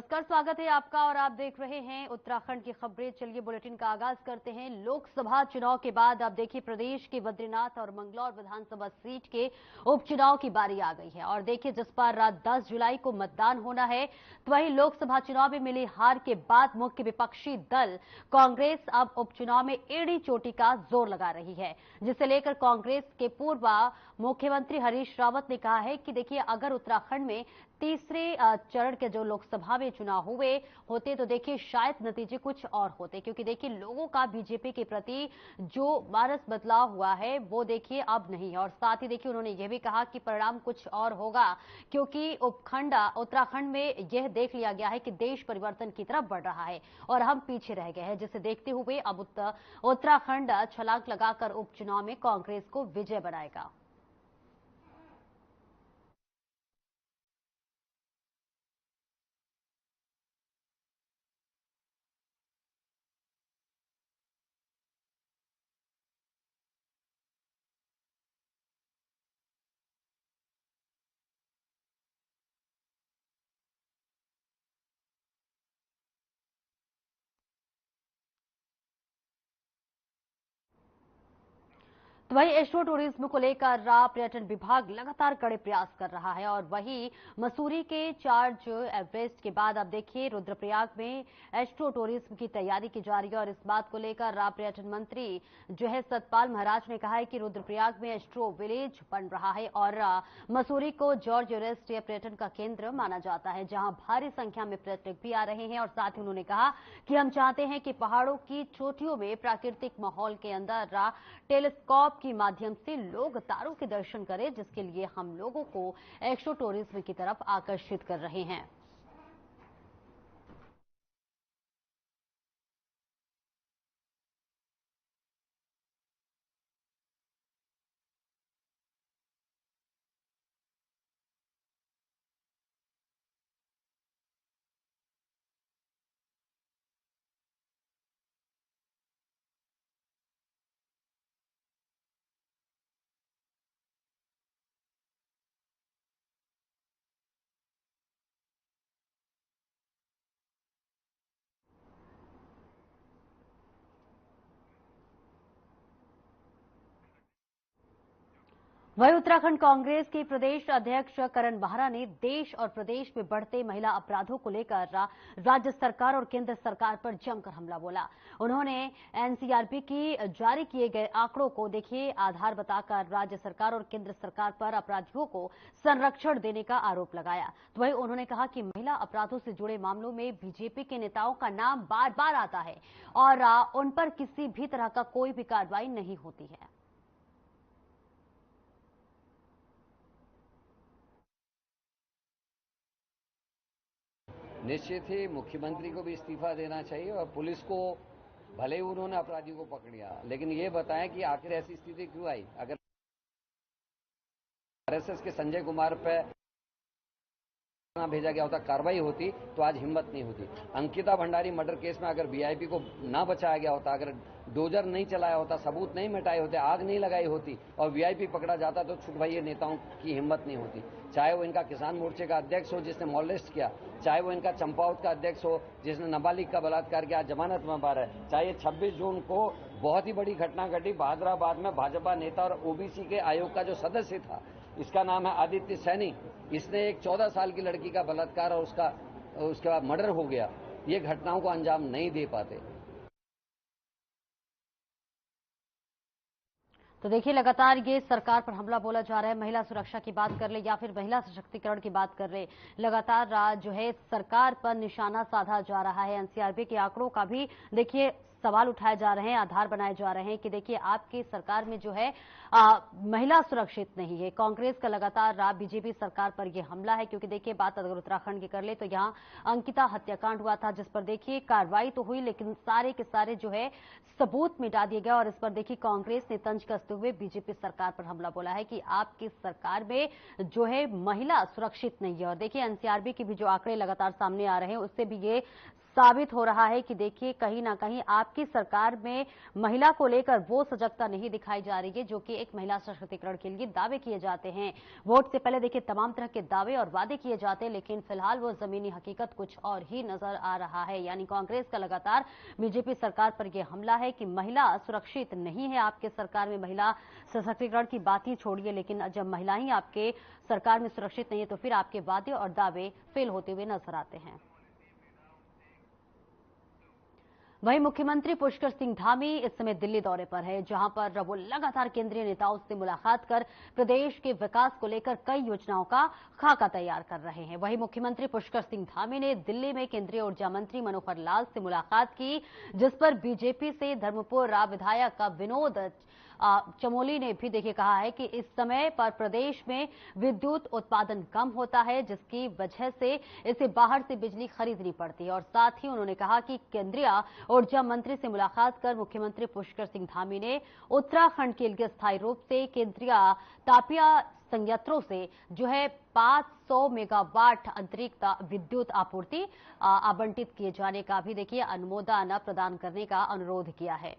नमस्कार, स्वागत है आपका और आप देख रहे हैं उत्तराखंड की खबरें। चलिए बुलेटिन का आगाज करते हैं। लोकसभा चुनाव के बाद आप देखिए प्रदेश के बद्रीनाथ और मंगलौर विधानसभा सीट के उपचुनाव की बारी आ गई है और देखिए जिस पर रात 10 जुलाई को मतदान होना है, तो वहीं लोकसभा चुनाव में मिली हार के बाद मुख्य विपक्षी दल कांग्रेस अब उपचुनाव में एड़ी चोटी का जोर लगा रही है, जिसे लेकर कांग्रेस के पूर्व मुख्यमंत्री हरीश रावत ने कहा है कि देखिए अगर उत्तराखंड में तीसरे चरण के जो लोकसभा में चुनाव हुए होते तो देखिए शायद नतीजे कुछ और होते, क्योंकि देखिए लोगों का बीजेपी के प्रति जो मानस बदलाव हुआ है वो देखिए अब नहीं है। और साथ ही देखिए उन्होंने यह भी कहा कि परिणाम कुछ और होगा, क्योंकि उत्तराखंड में यह देख लिया गया है कि देश परिवर्तन की तरफ बढ़ रहा है और हम पीछे रह गए हैं, जिसे देखते हुए अब उत्तराखंड छलांग लगाकर उपचुनाव में कांग्रेस को विजय बनाएगा। तो वहीं एस्ट्रो टूरिज्म को लेकर पर्यटन विभाग लगातार कड़े प्रयास कर रहा है और वहीं मसूरी के चार्ज एवरेस्ट के बाद अब देखिए रुद्रप्रयाग में एस्ट्रो टूरिज्म की तैयारी की जा रही है। और इस बात को लेकर पर्यटन मंत्री जो है सतपाल महाराज ने कहा है कि रुद्रप्रयाग में एस्ट्रो विलेज बन रहा है और मसूरी को जॉर्ज एवरेस्ट पर्यटन का केंद्र माना जाता है, जहां भारी संख्या में पर्यटक भी आ रहे हैं। और साथ ही उन्होंने कहा कि हम चाहते हैं कि पहाड़ों की चोटियों में प्राकृतिक माहौल के अंदर टेलीस्कोप के माध्यम से लोग तारों के दर्शन करें, जिसके लिए हम लोगों को एक्सो टूरिज्म की तरफ आकर्षित कर रहे हैं। वहीं उत्तराखंड कांग्रेस के प्रदेश अध्यक्ष करण बाहरा ने देश और प्रदेश में बढ़ते महिला अपराधों को लेकर राज्य सरकार और केंद्र सरकार पर जमकर हमला बोला। उन्होंने एनसीआरबी की जारी किए गए आंकड़ों को देखिए आधार बताकर राज्य सरकार और केंद्र सरकार पर अपराधियों को संरक्षण देने का आरोप लगाया। तो वहीं उन्होंने कहा कि महिला अपराधों से जुड़े मामलों में बीजेपी के नेताओं का नाम बार बार आता है और उन पर किसी भी तरह का कोई भी कार्रवाई नहीं होती है। निश्चित ही मुख्यमंत्री को भी इस्तीफा देना चाहिए और पुलिस को, भले ही उन्होंने अपराधियों को पकड़ लिया, लेकिन ये बताएं कि आखिर ऐसी स्थिति क्यों आई। अगर आरएसएस के संजय कुमार पे भेजा गया होता, कार्रवाई होती, तो आज हिम्मत नहीं होती। अंकिता भंडारी मर्डर केस में अगर वीआईपी को ना बचाया गया होता, अगर डोजर नहीं चलाया होता, सबूत नहीं मिटाए होते, आग नहीं लगाई होती और वीआईपी पकड़ा जाता, तो छुट भाई ये नेताओं की हिम्मत नहीं होती। चाहे वो इनका किसान मोर्चे का अध्यक्ष हो जिसने मॉलेस्ट किया, चाहे वो इनका चंपावत का अध्यक्ष हो जिसने नाबालिग का बलात्कार किया, जमानत में बाहर है, चाहे 26 जून को बहुत ही बड़ी घटना घटी बहादुराबाद में, भाजपा नेता और ओबीसी के आयोग का जो सदस्य था, इसका नाम है आदित्य सैनी, इसने एक 14 साल की लड़की का बलात्कार और उसके बाद मर्डर हो गया। ये घटनाओं को अंजाम नहीं दे पाते। तो देखिए लगातार ये सरकार पर हमला बोला जा रहा है। महिला सुरक्षा की बात कर ले या फिर महिला सशक्तिकरण की बात कर ले, लगातार जो है सरकार पर निशाना साधा जा रहा है। एनसीआरबी के आंकड़ों का भी देखिए सवाल उठाए जा रहे हैं, आधार बनाए जा रहे हैं कि देखिए आपकी सरकार में जो है महिला सुरक्षित नहीं है। कांग्रेस का लगातार बीजेपी सरकार पर यह हमला है, क्योंकि देखिए बात अगर उत्तराखंड की कर ले तो यहां अंकिता हत्याकांड हुआ था, जिस पर देखिए कार्रवाई तो हुई लेकिन सारे के सारे जो है सबूत मिटा दिए गए। और इस पर देखिए कांग्रेस ने तंज कसते हुए बीजेपी सरकार पर हमला बोला है कि आपकी सरकार में जो है महिला सुरक्षित नहीं है। और देखिए एनसीआरबी के भी जो आंकड़े लगातार सामने आ रहे हैं उससे भी ये साबित हो रहा है कि देखिए कहीं ना कहीं आपकी सरकार में महिला को लेकर वो सजगता नहीं दिखाई जा रही है जो कि एक महिला सशक्तिकरण के लिए दावे किए जाते हैं। वोट से पहले देखिए तमाम तरह के दावे और वादे किए जाते हैं, लेकिन फिलहाल वो जमीनी हकीकत कुछ और ही नजर आ रहा है। यानी कांग्रेस का लगातार बीजेपी सरकार पर यह हमला है कि महिला सुरक्षित नहीं है। आपके सरकार में महिला सशक्तिकरण की बात ही छोड़िए, लेकिन जब महिला ही आपके सरकार में सुरक्षित नहीं है तो फिर आपके वादे और दावे फेल होते हुए नजर आते हैं। वहीं मुख्यमंत्री पुष्कर सिंह धामी इस समय दिल्ली दौरे पर है, जहां पर वो लगातार केंद्रीय नेताओं से मुलाकात कर प्रदेश के विकास को लेकर कई योजनाओं का खाका तैयार कर रहे हैं। वहीं मुख्यमंत्री पुष्कर सिंह धामी ने दिल्ली में केंद्रीय ऊर्जा मंत्री मनोहर लाल से मुलाकात की, जिस पर बीजेपी से धर्मपुर विधायक विनोद चमोली ने भी देखिए कहा है कि इस समय पर प्रदेश में विद्युत उत्पादन कम होता है, जिसकी वजह से इसे बाहर से बिजली खरीदनी पड़ती है। और साथ ही उन्होंने कहा कि केंद्रीय ऊर्जा मंत्री से मुलाकात कर मुख्यमंत्री पुष्कर सिंह धामी ने उत्तराखंड के लिए स्थायी रूप से केंद्रीय तापिया संयंत्रों से जो है 500 मेगावाट अतिरिक्त विद्युत आपूर्ति आवंटित किए जाने का भी देखिए अनुमोदन प्रदान करने का अनुरोध किया है।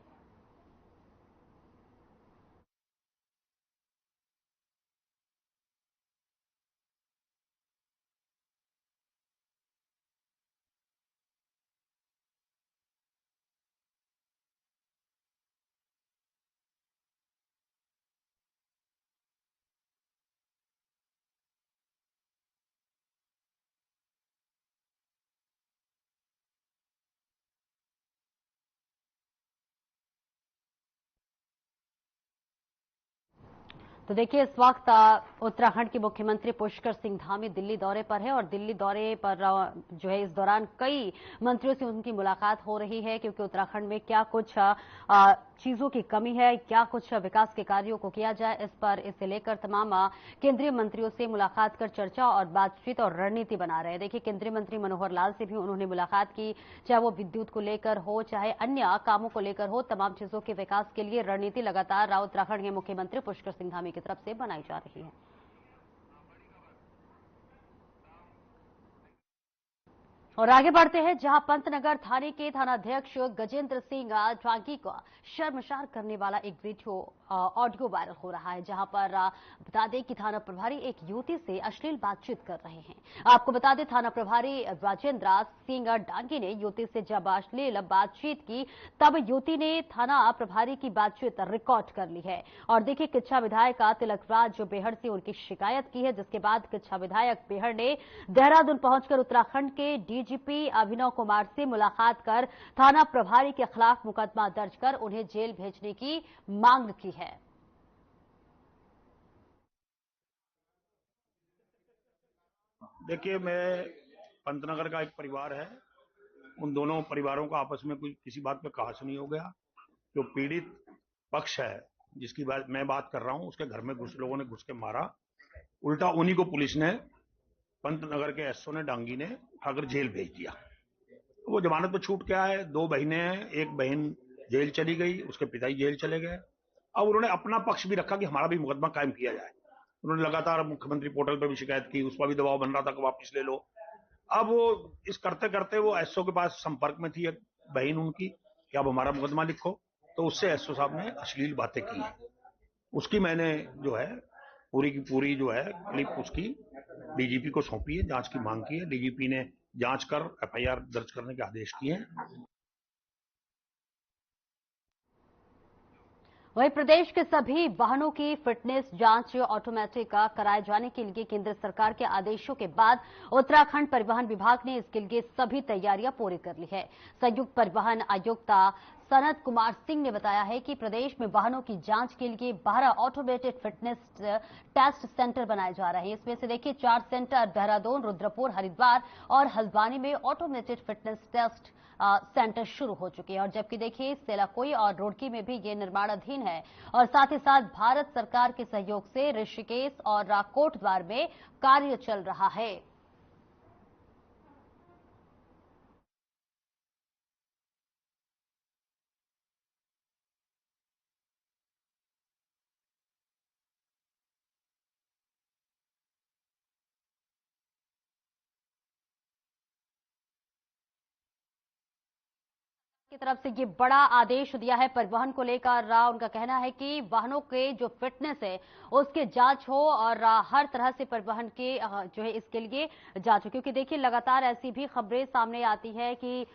तो देखिए इस वक्त उत्तराखंड के मुख्यमंत्री पुष्कर सिंह धामी दिल्ली दौरे पर है और दिल्ली दौरे पर जो है इस दौरान कई मंत्रियों से उनकी मुलाकात हो रही है, क्योंकि उत्तराखंड में क्या कुछ चीजों की कमी है, क्या कुछ विकास के कार्यों को किया जाए, इस पर इसे लेकर तमाम केंद्रीय मंत्रियों से मुलाकात कर चर्चा और बातचीत और रणनीति बना रहे हैं। देखिए केंद्रीय मंत्री मनोहर लाल से भी उन्होंने मुलाकात की, चाहे वो विद्युत को लेकर हो चाहे अन्य कामों को लेकर हो, तमाम चीजों के विकास के लिए रणनीति लगातार उत्तराखंड के मुख्यमंत्री पुष्कर सिंह धामी की तरफ से बनाई जा रही है। और आगे बढ़ते हैं, जहां पंतनगर थाने के थानाध्यक्ष गजेंद्र सिंह ढांगी को शर्मसार करने वाला एक वीडियो ऑडियो वायरल हो रहा है, जहां पर बता दें कि थाना प्रभारी एक युवती से अश्लील बातचीत कर रहे हैं। आपको बता दें थाना प्रभारी राजेंद्र सिंह डांगी ने युवती से जब अश्लील बातचीत की, तब युवती ने थाना प्रभारी की बातचीत रिकॉर्ड कर ली है। और देखिए किच्छा विधायक तिलकराज बेहड़ से उनकी शिकायत की है, जिसके बाद किच्छा विधायक बेहड़ ने देहरादून पहुंचकर उत्तराखंड के डीजीपी अभिनव कुमार से मुलाकात कर थाना प्रभारी के खिलाफ मुकदमा दर्ज कर उन्हें जेल भेजने की मांग की है। देखिए, मैं पंतनगर का एक परिवार है, उन दोनों परिवारों का आपस में कोई किसी बात पे कहास नहीं हो गया। जो पीड़ित पक्ष है जिसकी मैं बात कर रहा हूं, उसके घर में लोगों ने घुस के मारा। उल्टा उन्हीं को पुलिस ने, पंतनगर के एसओ ने, डांगी ने उठाकर जेल भेज दिया। वो जमानत पे छूट के आए। 2 बहनें हैं, एक बहन जेल चली गई, उसके पिताजी जेल चले गए। अब उन्होंने अपना पक्ष भी रखा कि हमारा भी मुकदमा कायम किया जाए। उन्होंने लगातार मुख्यमंत्री पोर्टल पर भी शिकायत की, उस पर भी दबाव बन रहा था कि वापस ले लो। अब वो इस करते करते वो एसओ के पास संपर्क में थी एक बहन उनकी कि अब हमारा मुकदमा लिखो, तो उससे एसओ साहब ने अश्लील बातें की हैं। उसकी मैंने जो है पूरी की पूरी जो है क्लिप उसकी डीजीपी को सौंपी है, जांच की मांग की है। डीजीपी ने जांच कर एफआईआर दर्ज करने के आदेश किए हैं। वहीं प्रदेश के सभी वाहनों की फिटनेस जांच ऑटोमेटिक कराए जाने के लिए केंद्र सरकार के आदेशों के बाद उत्तराखंड परिवहन विभाग ने इसके लिए सभी तैयारियां पूरी कर ली है। संयुक्त परिवहन आयुक्त सनत कुमार सिंह ने बताया है कि प्रदेश में वाहनों की जांच के लिए 12 ऑटोमेटेड फिटनेस टेस्ट सेंटर बनाए जा रहे हैं। इसमें से देखिए 4 सेंटर देहरादून, रुद्रपुर, हरिद्वार और हल्द्वानी में ऑटोमेटेड फिटनेस टेस्ट सेंटर शुरू हो चुके हैं। और जबकि देखिए सेलाकोई और रुड़की में भी ये निर्माणाधीन है। और साथ ही साथ भारत सरकार के सहयोग से ऋषिकेश और कोटद्वार में कार्य चल रहा है। की तरफ से ये बड़ा आदेश दिया है परिवहन को लेकर। उनका कहना है कि वाहनों के जो फिटनेस है उसके जांच हो और हर तरह से परिवहन के जो है इसके लिए जांच हो, क्योंकि देखिए लगातार ऐसी भी खबरें सामने आती है कि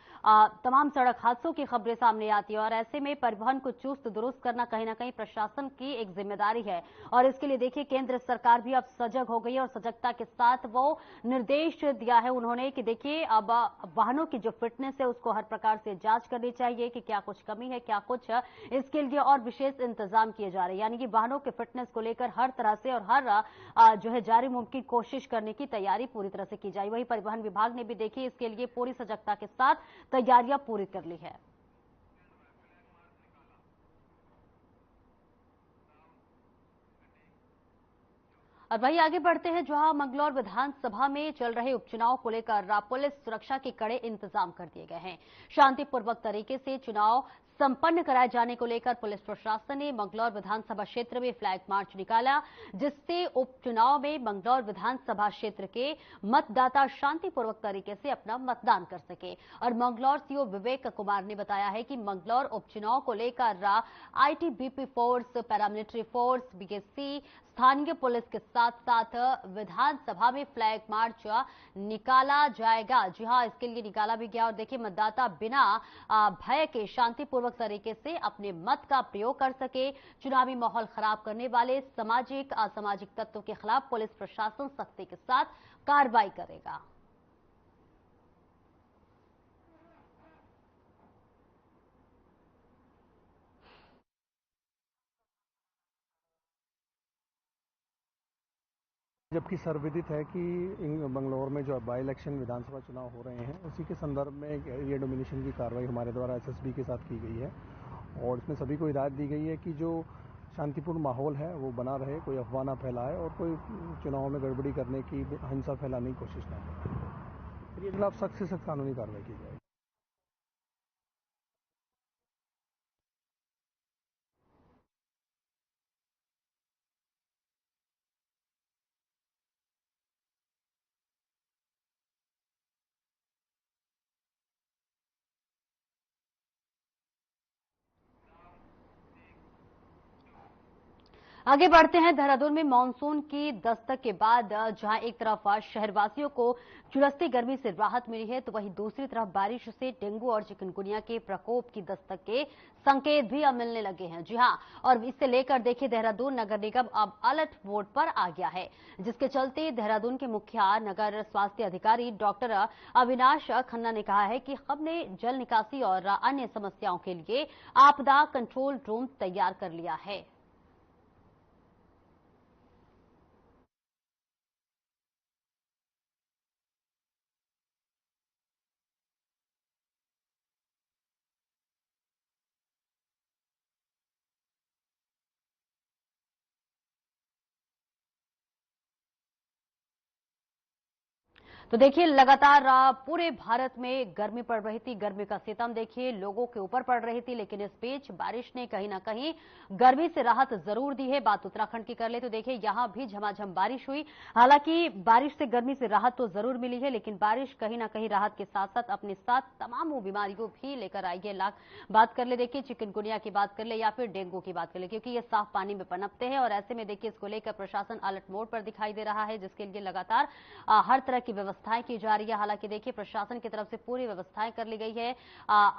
तमाम सड़क हादसों की खबरें सामने आती है और ऐसे में परिवहन को चुस्त दुरुस्त करना कहीं ना कहीं प्रशासन की एक जिम्मेदारी है। और इसके लिए देखिए केंद्र सरकार भी अब सजग हो गई है और सजगता के साथ वो निर्देश दिया है उन्होंने कि देखिए अब वाहनों की जो फिटनेस है उसको हर प्रकार से जांच करनी चाहिए कि क्या कुछ कमी है, क्या कुछ इसके लिए और विशेष इंतजाम किए जा रहे हैं। यानी कि वाहनों के फिटनेस को लेकर हर तरह से और हर जो है जारी मुमकिन कोशिश करने की तैयारी पूरी तरह से की जाए। वहीं परिवहन विभाग ने भी देखिए इसके लिए पूरी सजगता के साथ तैयारियां पूरी कर ली है। और वहीं आगे बढ़ते हैं जहां मंगलौर विधानसभा में चल रहे उपचुनाव को लेकर पुलिस सुरक्षा के कड़े इंतजाम कर दिए गए हैं। शांतिपूर्वक तरीके से चुनाव संपन्न कराए जाने को लेकर पुलिस प्रशासन ने मंगलौर विधानसभा क्षेत्र में फ्लैग मार्च निकाला, जिससे उपचुनाव में मंगलौर विधानसभा क्षेत्र के मतदाता शांतिपूर्वक तरीके से अपना मतदान कर सके। और मंगलौर सीओ विवेक कुमार ने बताया है कि मंगलौर उपचुनाव को लेकर ITBP force, paramilitary force, BSc, स्थानीय पुलिस के साथ साथ विधानसभा में फ्लैग मार्च निकाला जाएगा। जी हां, इसके लिए निकाला भी गया और देखिए मतदाता बिना भय के शांतिपूर्वक तरीके से अपने मत का प्रयोग कर सके। चुनावी माहौल खराब करने वाले सामाजिक असामाजिक तत्वों के खिलाफ पुलिस प्रशासन सख्ती के साथ कार्रवाई करेगा। जबकि सर्वविदित है कि बंगलौर में जो बाई इलेक्शन विधानसभा चुनाव हो रहे हैं उसी के संदर्भ में एरिया डोमिनेशन की कार्रवाई हमारे द्वारा एसएसबी के साथ की गई है और इसमें सभी को हिदायत दी गई है कि जो शांतिपूर्ण माहौल है वो बना रहे, कोई अफवाह ना फैलाए और कोई चुनाव में गड़बड़ी करने की, हिंसा फैलाने की कोशिश ना करे। इसके खिलाफ सख्त से सख्त कानूनी कार्रवाई की जाएगी। आगे बढ़ते हैं। देहरादून में मानसून की दस्तक के बाद जहां एक तरफ शहरवासियों को झुलसती गर्मी से राहत मिली है, तो वहीं दूसरी तरफ बारिश से डेंगू और चिकनगुनिया के प्रकोप की दस्तक के संकेत भी अब मिलने लगे हैं। जी हां, और इससे लेकर देखिए देहरादून नगर निगम अब अलर्ट मोड पर आ गया है, जिसके चलते देहरादून के मुख्य नगर स्वास्थ्य अधिकारी डॉक्टर अविनाश खन्ना ने कहा है कि हमने जल निकासी और अन्य समस्याओं के लिए आपदा कंट्रोल रूम तैयार कर लिया है। तो देखिए लगातार पूरे भारत में गर्मी पड़ रही थी, गर्मी का सितम देखिए लोगों के ऊपर पड़ रही थी, लेकिन इस बीच बारिश ने कहीं ना कहीं गर्मी से राहत जरूर दी है। बात उत्तराखंड की कर ले तो देखिए यहां भी झमाझम बारिश हुई। हालांकि बारिश से गर्मी से राहत तो जरूर मिली है, लेकिन बारिश कहीं ना कहीं राहत के साथ साथ अपने साथ तमाम वो बीमारियों भी लेकर आई है। बात कर ले देखिए चिकनगुनिया की बात कर ले या फिर डेंगू की बात कर ले, क्योंकि ये साफ पानी में पनपते हैं और ऐसे में देखिए इसको लेकर प्रशासन अलर्ट मोड पर दिखाई दे रहा है, जिसके लिए लगातार हर तरह की व्यवस्थाएं की जा रही है। हालांकि देखिए प्रशासन की तरफ से पूरी व्यवस्थाएं कर ली गई है।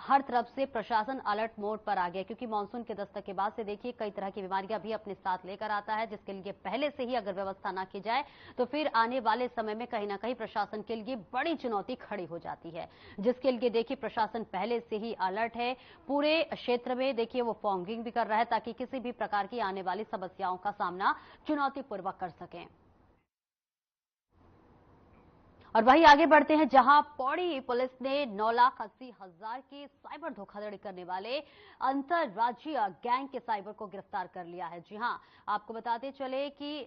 हर तरफ से प्रशासन अलर्ट मोड पर आ गया, क्योंकि मानसून के दस्तक के बाद से देखिए कई तरह की बीमारियां भी अपने साथ लेकर आता है, जिसके लिए पहले से ही अगर व्यवस्था ना की जाए तो फिर आने वाले समय में कहीं ना कहीं प्रशासन के लिए बड़ी चुनौती खड़ी हो जाती है, जिसके लिए देखिए प्रशासन पहले से ही अलर्ट है। पूरे क्षेत्र में देखिए वो फॉगिंग भी कर रहा है ताकि किसी भी प्रकार की आने वाली समस्याओं का सामना चुनौतीपूर्वक कर सकें। और वहीं आगे बढ़ते हैं जहां पौड़ी पुलिस ने 9,80,000 की साइबर धोखाधड़ी करने वाले अंतर्राज्यीय गैंग के साइबर को गिरफ्तार कर लिया है। जी हां, आपको बताते चले कि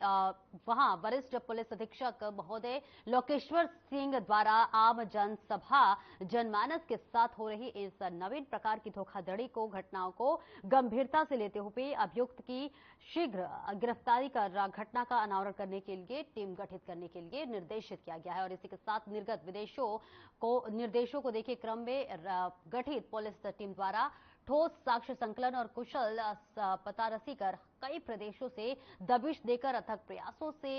वहां वरिष्ठ पुलिस अधीक्षक महोदय लोकेश्वर सिंह द्वारा आम जनसभा जनमानस के साथ हो रही इस नवीन प्रकार की धोखाधड़ी को घटनाओं को गंभीरता से लेते हुए अभियुक्त की शीघ्र गिरफ्तारी कर घटना का अनावरण करने के लिए टीम गठित करने के लिए निर्देशित किया गया है। और इसी के साथ निर्गत निर्देशों को देखिए क्रम में गठित पुलिस टीम द्वारा ठोस साक्ष्य संकलन और कुशल पता रसी कर कई प्रदेशों से दबिश देकर अथक प्रयासों से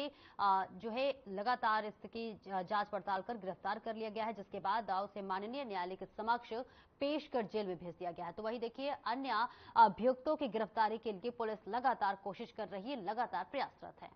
जो है लगातार इसकी जांच पड़ताल कर गिरफ्तार कर लिया गया है, जिसके बाद उसे माननीय न्यायालय के समक्ष पेश कर जेल में भेज दिया गया है। तो वही देखिए अन्य अभियुक्तों की गिरफ्तारी के लिए पुलिस लगातार कोशिश कर रही है, लगातार प्रयासरत है।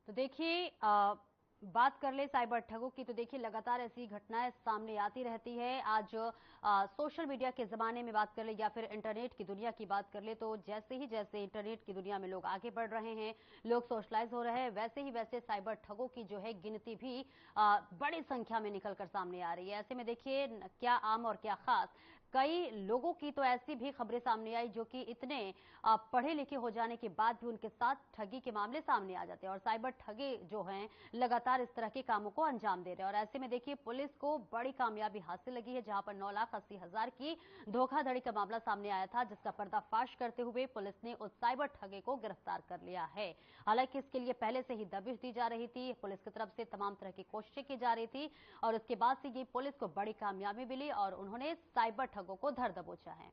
तो देखिए बात कर ले साइबर ठगों की, तो देखिए लगातार ऐसी घटनाएं सामने आती रहती है। आज सोशल मीडिया के जमाने में बात कर ले या फिर इंटरनेट की दुनिया की बात कर ले, तो जैसे इंटरनेट की दुनिया में लोग आगे बढ़ रहे हैं, लोग सोशलाइज हो रहे हैं, वैसे ही वैसे साइबर ठगों की जो है गिनती भी बड़ी संख्या में निकलकर सामने आ रही है। ऐसे में देखिए क्या आम और क्या खास, कई लोगों की तो ऐसी भी खबरें सामने आई जो कि इतने पढ़े लिखे हो जाने के बाद भी उनके साथ ठगी के मामले सामने आ जाते हैं और साइबर ठगे जो हैं लगातार इस तरह के कामों को अंजाम दे रहे हैं। और ऐसे में देखिए पुलिस को बड़ी कामयाबी हासिल लगी है, जहां पर 9,80,000 की धोखाधड़ी का मामला सामने आया था, जिसका पर्दाफाश करते हुए पुलिस ने उस साइबर ठगे को गिरफ्तार कर लिया है। हालांकि इसके लिए पहले से ही दबिश दी जा रही थी, पुलिस की तरफ से तमाम तरह की कोशिशें की जा रही थी और उसके बाद से ये पुलिस को बड़ी कामयाबी मिली और उन्होंने साइबर ठगों को धर दबोचा है।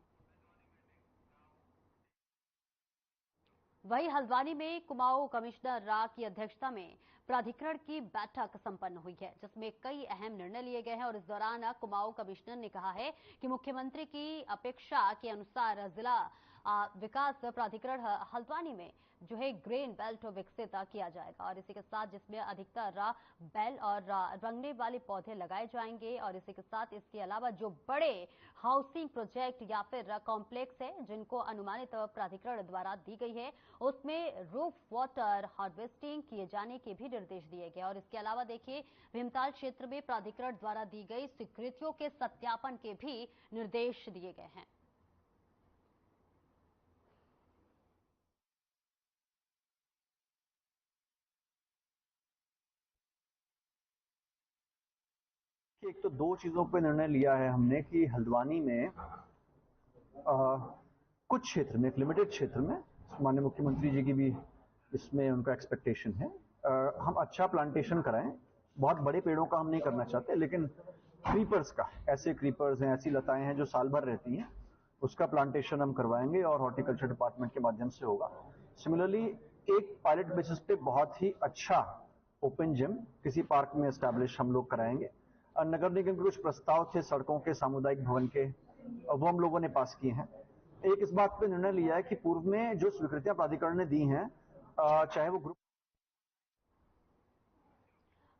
वही हल्द्वानी में कुमाऊं कमिश्नर रा की अध्यक्षता में प्राधिकरण की बैठक संपन्न हुई है, जिसमें कई अहम निर्णय लिए गए हैं और इस दौरान कुमाऊं कमिश्नर ने कहा है कि मुख्यमंत्री की अपेक्षा के अनुसार जिला विकास प्राधिकरण हल्द्वानी में जो है ग्रेन बेल्ट विकसित किया जाएगा और इसी के साथ जिसमें अधिकतर बेल और रंगने वाले पौधे लगाए जाएंगे और इसी के साथ इसके अलावा जो बड़े हाउसिंग प्रोजेक्ट या फिर कॉम्प्लेक्स है जिनको अनुमानित प्राधिकरण द्वारा दी गई है, उसमें रूफ वाटर हार्वेस्टिंग किए जाने के भी निर्देश दिए गए और इसके अलावा देखिए भीमताल क्षेत्र में प्राधिकरण द्वारा दी गई स्वीकृतियों के सत्यापन के भी निर्देश दिए गए हैं। एक तो दो चीजों पे निर्णय लिया है हमने कि हल्द्वानी में कुछ क्षेत्र में, एक लिमिटेड क्षेत्र में, माननीय मुख्यमंत्री जी की भी इसमें उनका एक्सपेक्टेशन है, हम अच्छा प्लांटेशन कराएं। बहुत बड़े पेड़ों का हम नहीं करना चाहते, लेकिन क्रीपर्स का, ऐसे क्रीपर्स हैं, ऐसी लताएं हैं जो साल भर रहती हैं, उसका प्लांटेशन हम करवाएंगे और हॉर्टिकल्चर डिपार्टमेंट के माध्यम से होगा। सिमिलरली एक पायलट बेसिस पे बहुत ही अच्छा ओपन जिम किसी पार्क में एस्टैब्लिश हम लोग कराएंगे। नगर निगम के कुछ प्रस्ताव थे सड़कों के, सामुदायिक भवन के, वो हम लोगों ने पास किए हैं। एक इस बात पे निर्णय लिया है कि पूर्व में जो स्वीकृतियां प्राधिकरण ने दी हैं, चाहे वो ग्रुप।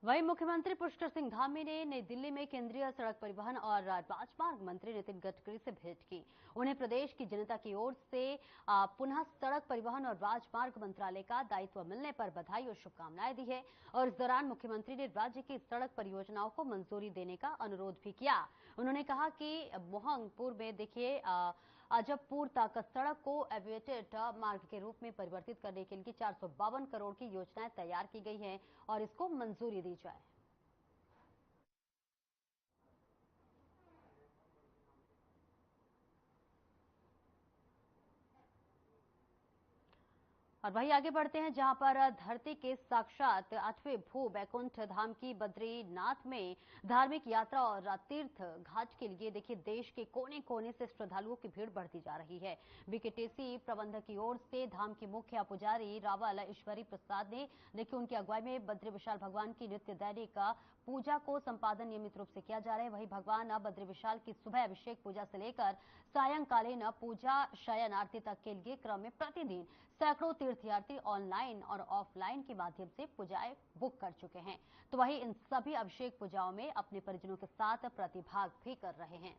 वहीं मुख्यमंत्री पुष्कर सिंह धामी ने नई दिल्ली में केंद्रीय सड़क परिवहन और राजमार्ग मंत्री नितिन गडकरी से भेंट की। उन्हें प्रदेश की जनता की ओर से पुनः सड़क परिवहन और राजमार्ग मंत्रालय का दायित्व मिलने पर बधाई और शुभकामनाएं दी है और इस दौरान मुख्यमंत्री ने राज्य की सड़क परियोजनाओं को मंजूरी देने का अनुरोध भी किया। उन्होंने कहा कि मोहंगपुर में देखिए अजबपुर तक सड़क को एविएटेड मार्ग के रूप में परिवर्तित करने के लिए 452 करोड़ की योजनाएं तैयार की गई हैं और इसको मंजूरी दी जाए। और वहीं आगे बढ़ते हैं जहां पर धरती के साक्षात 8वें भू बैकुंठ धाम की बद्रीनाथ में धार्मिक यात्रा और तीर्थ घाट के लिए देखिए देश के कोने कोने से श्रद्धालुओं की भीड़ बढ़ती जा रही है। बीकेटीसी प्रबंधक की ओर से धाम की मुख्य पुजारी रावल ईश्वरी प्रसाद ने देखिए उनकी अगुवाई में बद्री विशाल भगवान की नित्य दैनिक पूजा को संपादन नियमित रूप से किया जा रहा है। वहीं भगवान बद्री विशाल की सुबह अभिषेक पूजा से लेकर सायंकालीन पूजा शयन आरती तक के लिए क्रम में प्रतिदिन सैकड़ों तीर्थयात्री ऑनलाइन और ऑफलाइन के माध्यम से पूजाएं बुक कर चुके हैं। तो वहीं इन सभी अभिषेक पूजाओं में अपने परिजनों के साथ प्रतिभाग भी कर रहे हैं।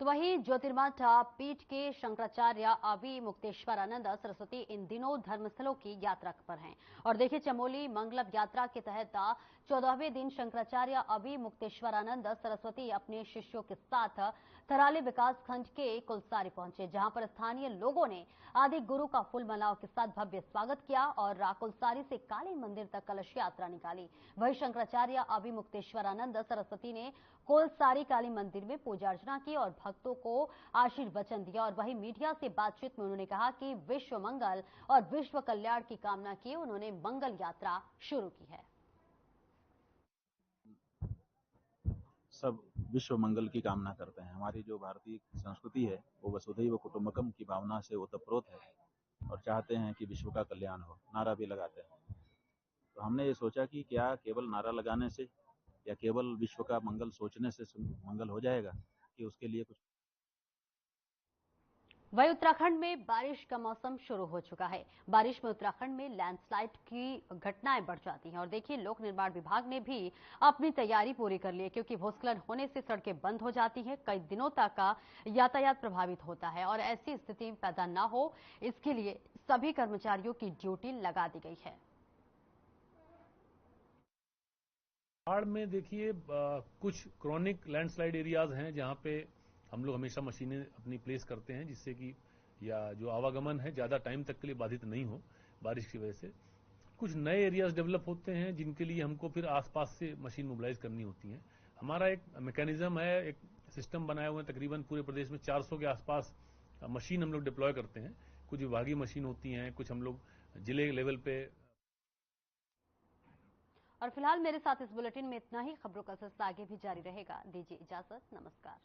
तो वहीं ज्योतिर्मठ पीठ के शंकराचार्य अभी मुक्तेश्वरानंद सरस्वती इन दिनों धर्मस्थलों की यात्रा पर हैं। और देखिए, चमोली मंगलम यात्रा के तहत 14वें दिन शंकराचार्य अभी मुक्तेश्वरानंद सरस्वती अपने शिष्यों के साथ थराली विकासखंड के कुलसारी पहुंचे, जहां पर स्थानीय लोगों ने आदि गुरु का फूल मालाओं के साथ भव्य स्वागत किया और कुलसारी से काली मंदिर तक कलश यात्रा निकाली। वहीं शंकराचार्य अभी मुक्तेश्वरानंद सरस्वती ने कोलसारी काली मंदिर में पूजा अर्चना की और भक्तों को आशीर्वचन दिया। और वहीं मीडिया से बातचीत में उन्होंने कहा कि विश्व मंगल और विश्व कल्याण की कामना की उन्होंने मंगल यात्रा शुरू की है। सब विश्व मंगल की कामना करते हैं। हमारी जो भारतीय संस्कृति है वो वसुधैव कुटुंबकम की भावना से ओतप्रोत है और चाहते हैं कि विश्व का कल्याण हो, नारा भी लगाते हैं। तो हमने ये सोचा कि क्या केवल नारा लगाने से या केवल विश्व का मंगल सोचने से मंगल हो जाएगा, कि उसके लिए कुछ। वहीं उत्तराखंड में बारिश का मौसम शुरू हो चुका है। बारिश में उत्तराखंड में लैंडस्लाइड की घटनाएं बढ़ जाती हैं और देखिए, लोक निर्माण विभाग ने भी अपनी तैयारी पूरी कर ली है, क्योंकि भूस्खलन होने से सड़कें बंद हो जाती हैं, कई दिनों तक का यातायात प्रभावित होता है और ऐसी स्थिति पैदा न हो, इसके लिए सभी कर्मचारियों की ड्यूटी लगा दी गई है। बाढ़ में देखिए कुछ क्रॉनिक लैंडस्लाइड एरियाज हैं जहां पे हम लोग हमेशा मशीनें अपनी प्लेस करते हैं, जिससे कि या जो आवागमन है ज्यादा टाइम तक के लिए बाधित नहीं हो बारिश की वजह से। कुछ नए एरियाज डेवलप होते हैं जिनके लिए हमको फिर आसपास से मशीन मोबिलाइज करनी होती है। हमारा एक मैकेनिज्म है, एक सिस्टम बनाए हुए हैं, तकरीबन पूरे प्रदेश में 400 के आसपास मशीन हम लोग डिप्लॉय करते हैं। कुछ विभागीय मशीन होती हैं, कुछ हम लोग जिले लेवल पे। और फिलहाल मेरे साथ इस बुलेटिन में इतना ही। खबरों का सिलसिला आगे भी जारी रहेगा। दीजिए इजाजत, नमस्कार।